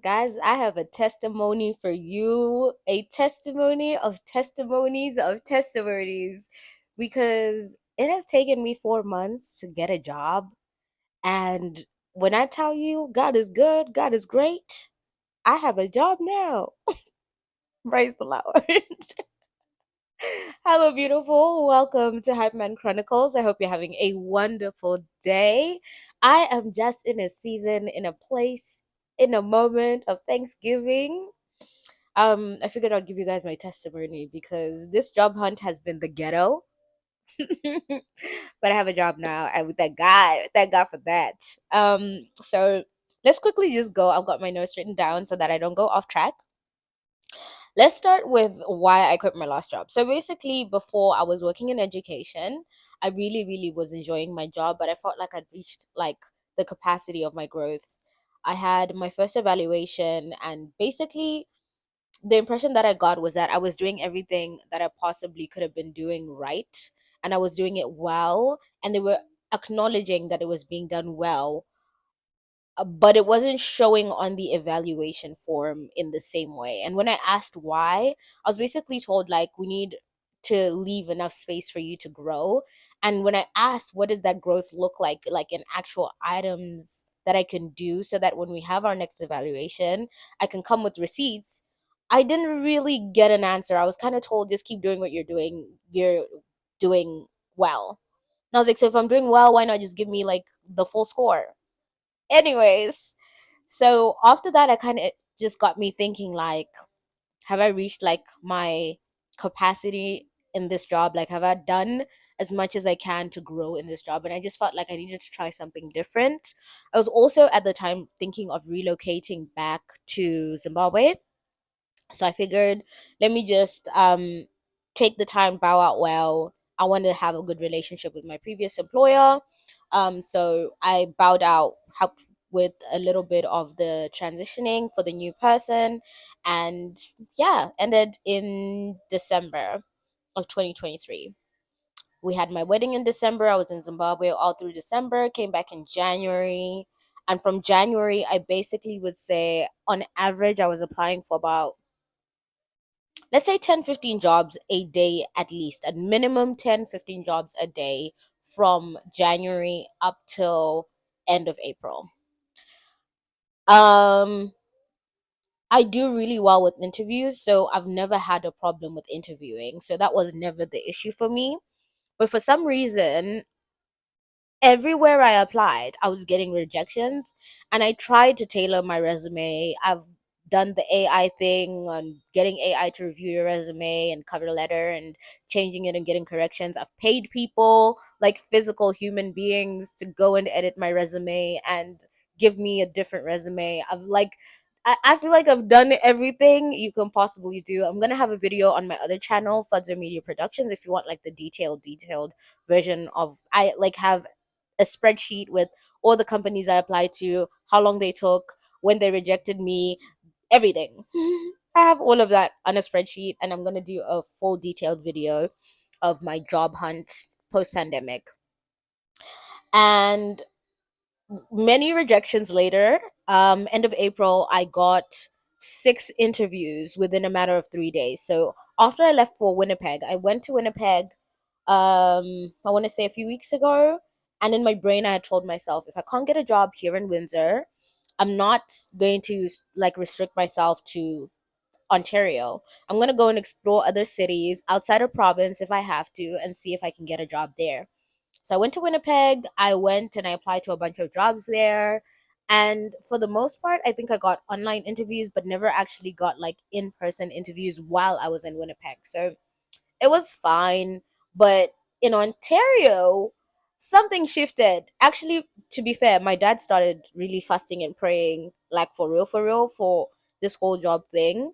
Guys, I have a testimony for you, a testimony of testimonies of testimonies, because it has taken me 4 months to get a job. And when I tell you God is good, God is great, I have a job now. Praise the Lord. Hello, beautiful. Welcome to Hype Man Chronicles. I hope you're having a wonderful day. I am just in a season, in a place, in a moment of Thanksgiving. I figured I'd give you guys my testimony because this job hunt has been the ghetto. But I have a job now, and with that God, thank God for that. So let's quickly just go. I've got my notes written down so that I don't go off track. Let's start with why I quit my last job. So basically, before I was working in education, I really was enjoying my job, but I felt like I'd reached like the capacity of my growth. I had my first evaluation, and basically the impression that I got was that I was doing everything that I possibly could have been doing right, and I was doing it well, and they were acknowledging that it was being done well, but it wasn't showing on the evaluation form in the same way. And when I asked why, I was basically told like we need to leave enough space for you to grow. And when I asked what does that growth look like in actual items that I can do so that when we have our next evaluation, I can come with receipts, I didn't really get an answer. I was kind of told just keep doing what you're doing. You're doing well. And I was like, so if I'm doing well, why not just give me like the full score? Anyways, so after that, I kind of just got me thinking like, have I reached like my capacity in this job? Like, have I done as much as I can to grow in this job? And I just felt like I needed to try something different. I was also at the time thinking of relocating back to Zimbabwe. So I figured, let me just take the time, bow out well. I want to have a good relationship with my previous employer. So I bowed out, helped with a little bit of the transitioning for the new person, and yeah, ended in December of 2023. We had my wedding in December. I was in Zimbabwe all through December, came back in January. And from January, I basically would say on average, I was applying for about, let's say 10, 15 jobs a day at least, at minimum 10, 15 jobs a day from January up till end of April. um I do really well with interviews, so I've never had a problem with interviewing, so that was never the issue for me. But for some reason, everywhere I applied, I was getting rejections, and I tried to tailor my resume. I've done the AI thing on getting AI to review your resume and cover letter and changing it and getting corrections. I've paid people, like physical human beings, to go and edit my resume and give me a different resume. I feel like I've done everything you can possibly do. I'm gonna have a video on my other channel, Fudzer Media Productions, if you want like the detailed version of, I like have a spreadsheet with all the companies I applied to, how long they took, when they rejected me, everything. I have all of that on a spreadsheet, and I'm going to do a full detailed video of my job hunt post pandemic. And many rejections later, end of April, I got 6 interviews within a matter of 3 days. So after I left for Winnipeg, I went to Winnipeg, I want to say a few weeks ago. And in my brain, I had told myself, if I can't get a job here in Windsor, I'm not going to like restrict myself to Ontario. I'm going to go and explore other cities outside of province if I have to and see if I can get a job there. So I went to Winnipeg. I went and I applied to a bunch of jobs there. And for the most part, I think I got online interviews, but never actually got like in person interviews while I was in Winnipeg. So it was fine. But in Ontario, something shifted. Actually, to be fair, my dad started really fasting and praying, like for real, for this whole job thing.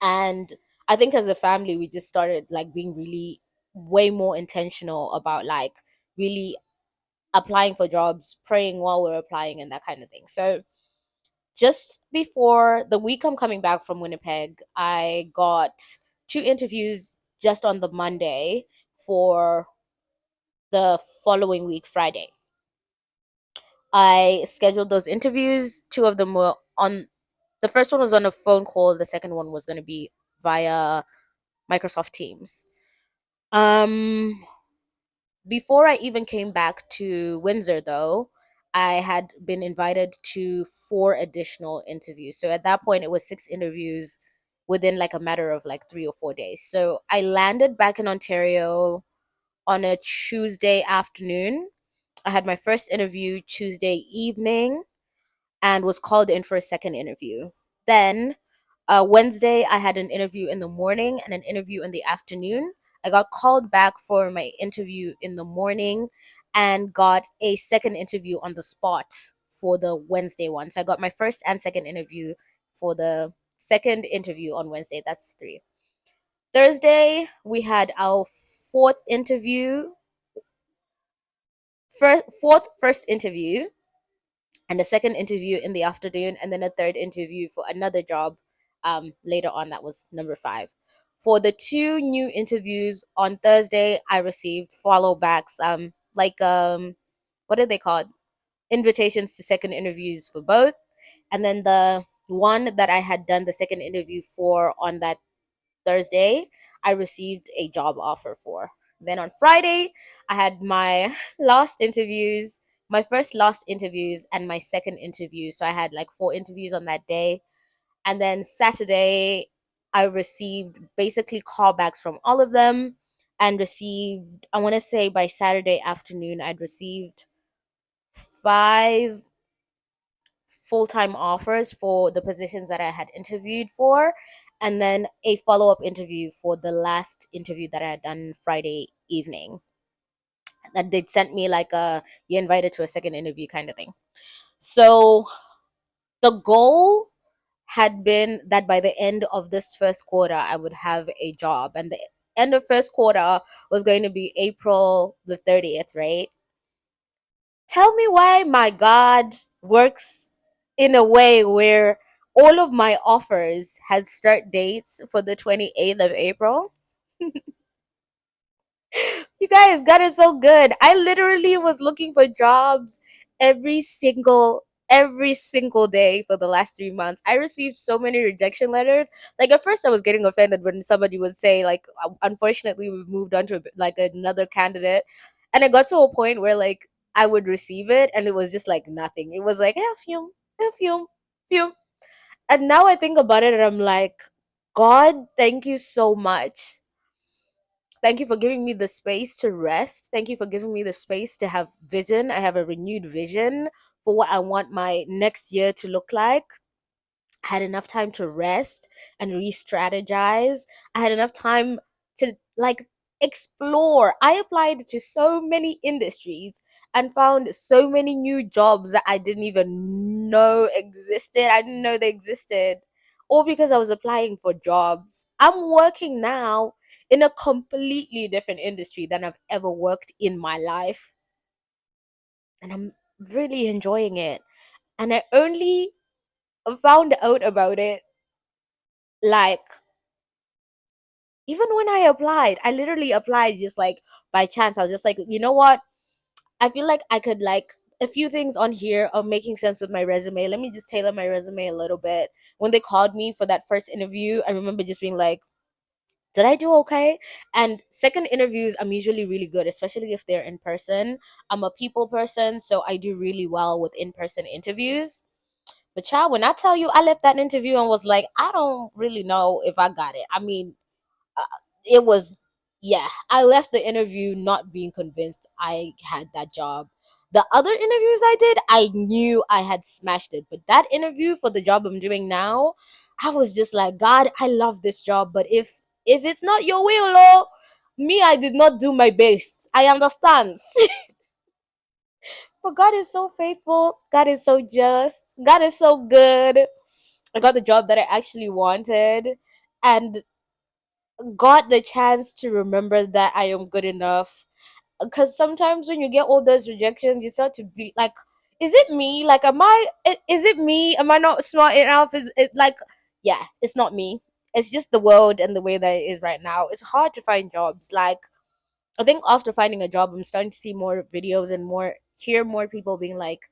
And I think as a family, we just started like being really way more intentional about like really applying for jobs, praying while we're applying, and that kind of thing. So just before the week I'm coming back from Winnipeg, I got 2 interviews just on the Monday for the following week, Friday. I scheduled those interviews. 2 of them were on the first one was on a phone call, the second one was going to be via Microsoft Teams. Um Before I even came back to Windsor, though, I had been invited to four additional interviews. So at that point, it was six interviews within like a matter of like 3 or 4 days. So I landed back in Ontario on a Tuesday afternoon. I had my first interview Tuesday evening and was called in for a second interview. Then Wednesday, I had an interview in the morning and an interview in the afternoon. I got called back for my interview in the morning and got a second interview on the spot for the Wednesday one. So I got my first and second interview for the second interview on Wednesday. That's three. Thursday, we had our fourth interview, first interview, and a second interview in the afternoon, and then a third interview for another job later on. That was number five. For the two new interviews on Thursday, I received follow backs, what are they called? Invitations to second interviews for both. And then the one that I had done the second interview for on that Thursday, I received a job offer for. Then on Friday, I had my last interviews, my first last interviews, and my second interview. So I had like four interviews on that day. And then Saturday, I received basically callbacks from all of them and received, I want to say by Saturday afternoon, I'd received five full-time offers for the positions that I had interviewed for, and then a follow-up interview for the last interview that I had done Friday evening. That they'd sent me like a you're invited to a second interview kind of thing. So the goal had been that by the end of this first quarter I would have a job, and the end of first quarter was going to be April the 30th, right? Tell me why my God works in a way where all of my offers had start dates for the 28th of April. You guys, God is so good. I literally was looking for jobs every single day for the last 3 months. I received so many rejection letters. Like at first I was getting offended when somebody would say like unfortunately we've moved on to like another candidate. And it got to a point where like I would receive it and it was just like nothing. It was like fume, fume, fume. And now I think about it and I'm like, God, thank you so much. Thank you for giving me the space to rest. Thank you for giving me the space to have vision. I have a renewed vision for what I want my next year to look like. I had enough time to rest and re-strategize. I had enough time to like explore. I applied to so many industries and found so many new jobs that I didn't even know existed. I didn't know they existed. All because I was applying for jobs. I'm working now in a completely different industry than I've ever worked in my life. And I'm really enjoying it. And I only found out about it like even when I applied. I literally applied just like by chance. I was just like, you know what? I feel like I could like a few things on here are making sense with my resume. Let me just tailor my resume a little bit. When they called me for that first interview, I remember just being like, did I do okay? And second interviews, I'm usually really good, especially if they're in person. I'm a people person, so I do really well with in person interviews. But child, when I tell you I left that interview and was like, I don't really know if I got it. I mean, uh, it was, yeah, I left the interview not being convinced I had that job. The other interviews I did, I knew I had smashed it. But that interview for the job I'm doing now, I was just like, God, I love this job. But if it's not your will, Lord, me, I did not do my best. I understand. But God is so faithful. God is so just. God is so good. I got the job that I actually wanted. And got the chance to remember that I am good enough. Because sometimes when you get all those rejections, you start to be like, is it me? Like, is it me? Am I not smart enough? Is it like, yeah, it's not me. It's just the world and the way that it is right now. It's hard to find jobs. Like, I think after finding a job, I'm starting to see more videos and hear more people being like,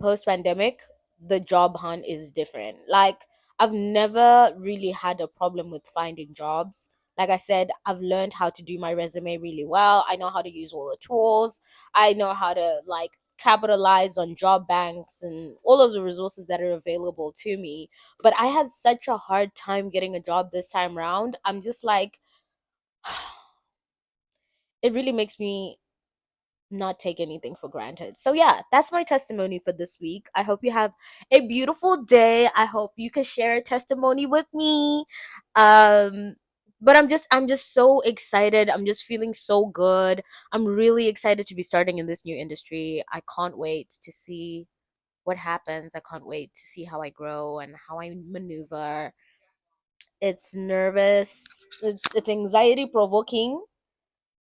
post pandemic. the job hunt is different. Like, I've never really had a problem with finding jobs. Like I said, I've learned how to do my resume really well. I know how to use all the tools. I know how to like capitalize on job banks and all of the resources that are available to me. But I had such a hard time getting a job this time round. I'm just like, it really makes me not take anything for granted. So yeah, that's my testimony for this week. I hope you have a beautiful day. I hope you can share a testimony with me. But I'm just so excited. I'm just feeling so good. I'm really excited to be starting in this new industry. I can't wait to see what happens. I can't wait to see how I grow and how I maneuver. It's nervous. It's anxiety provoking,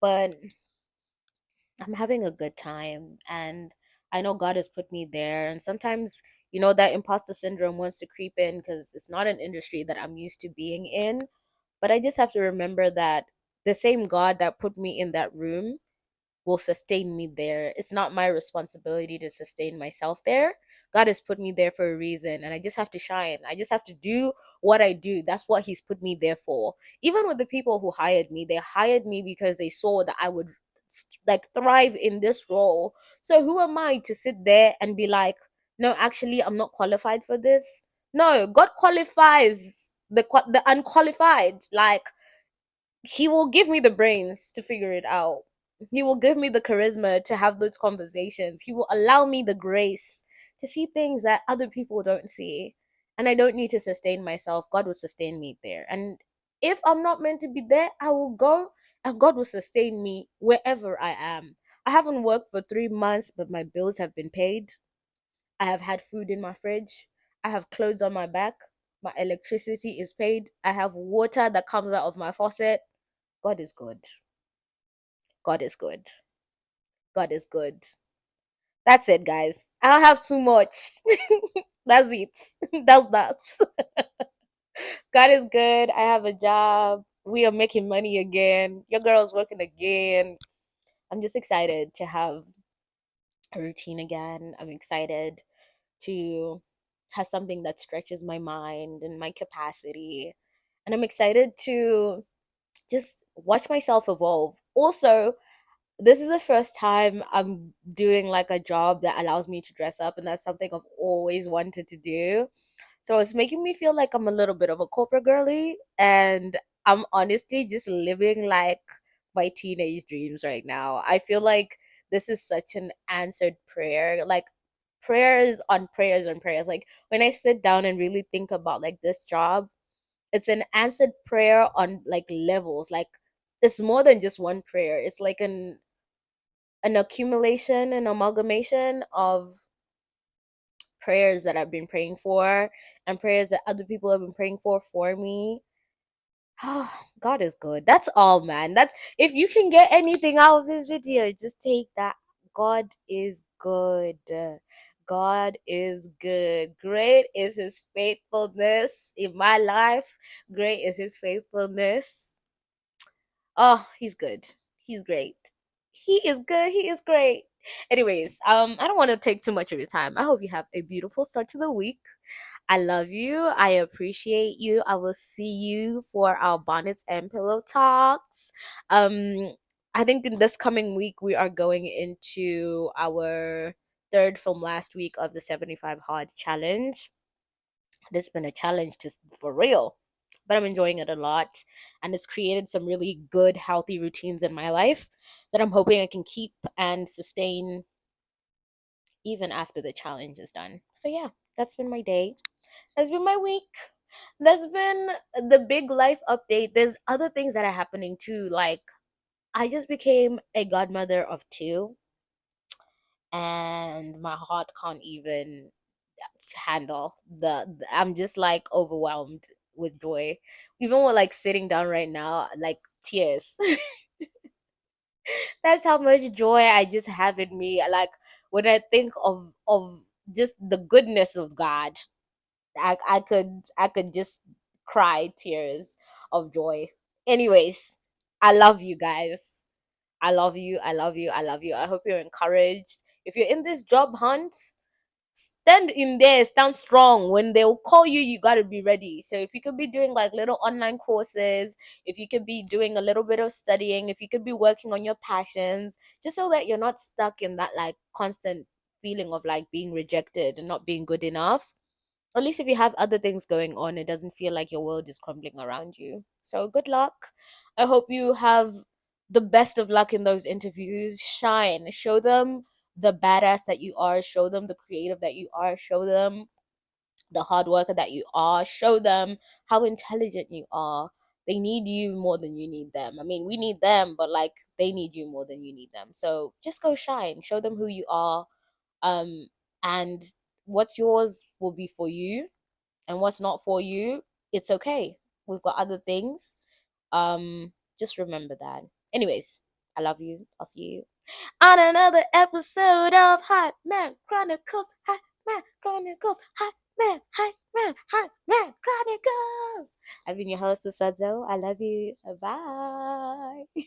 but I'm having a good time, and I know God has put me there. And sometimes, that imposter syndrome wants to creep in because it's not an industry that I'm used to being in. But I just have to remember that the same God that put me in that room will sustain me there. It's not my responsibility to sustain myself there. God has put me there for a reason, and I just have to shine. I just have to do what I do. That's what He's put me there for. Even with the people who hired me, they hired me because they saw that I would like thrive in this role. So who am I to sit there and be like, no, actually, I'm not qualified for this? No, God qualifies the unqualified. Like, he will give me the brains to figure it out. He will give me the charisma to have those conversations. He will allow me the grace to see things that other people don't see. And I don't need to sustain myself. God will sustain me there. And if I'm not meant to be there, I will go and God will sustain me wherever I am. I haven't worked for 3 months, but my bills have been paid. I have had food in my fridge. I have clothes on my back. My electricity is paid. I have water that comes out of my faucet. God is good. God is good. God is good. That's it, guys. I don't have too much. That's it. That's that. God is good. I have a job. We are making money again. Your girl's working again. I'm just excited to have a routine again. I'm excited to have something that stretches my mind and my capacity. And I'm excited to just watch myself evolve. Also, this is the first time I'm doing like a job that allows me to dress up, and that's something I've always wanted to do. So it's making me feel like I'm a little bit of a corporate girly, and I'm honestly just living like my teenage dreams right now. I feel like this is such an answered prayer. Like, prayers on prayers on prayers. Like, when I sit down and really think about like this job, it's an answered prayer on like levels. Like, it's more than just one prayer. It's like an accumulation, an amalgamation of prayers that I've been praying for and prayers that other people have been praying for me. Oh, God is good. That's all, man. That's, if you can get anything out of this video, just take that. God is good. God is good. Great is his faithfulness in my life. Great is his faithfulness. Oh, he's good. He's great. He is good. He is great. Anyways, I don't want to take too much of your time. I hope you have a beautiful start to the week. I love you. I appreciate you. I will see you for our bonnets and pillow talks. Um, I think in this coming week we are going into our third from last week of the 75 hard challenge. This has been a challenge to for real, but I'm enjoying it a lot, and it's created some really good, healthy routines in my life that I'm hoping I can keep and sustain even after the challenge is done. So yeah, that's been my day. That's been my week. That's been the big life update. There's other things that are happening too. Like, I just became a godmother of two, and my heart can't even handle I'm just like overwhelmed with joy. Even with like sitting down right now, like tears. That's how much joy I just have in me. Like, when I think of just the goodness of God, I could just cry tears of joy. Anyways, I love you guys. I love you. I love you. I love you. I hope you're encouraged. If you're in this job hunt, stand in there, stand strong. When they'll call you, you got to be ready. So if you could be doing like little online courses, if you could be doing a little bit of studying, if you could be working on your passions, just so that you're not stuck in that like constant feeling of like being rejected and not being good enough. At least if you have other things going on, it doesn't feel like your world is crumbling around you. So good luck. I hope you have the best of luck in those interviews. Shine. Show them the badass that you are. Show them the creative that you are. Show them the hard worker that you are. Show them how intelligent you are. They need you more than you need them. I mean, we need them, but like they need you more than you need them. So just go shine. Show them who you are. Um, and what's yours will be for you, and what's not for you, it's okay. We've got other things. Just remember that. Anyways, I love you. I'll see you on another episode of Hot Man Chronicles. Hot Man Chronicles. Hot Man Chronicles. I've been your host, Uswadzo. I love you. Bye.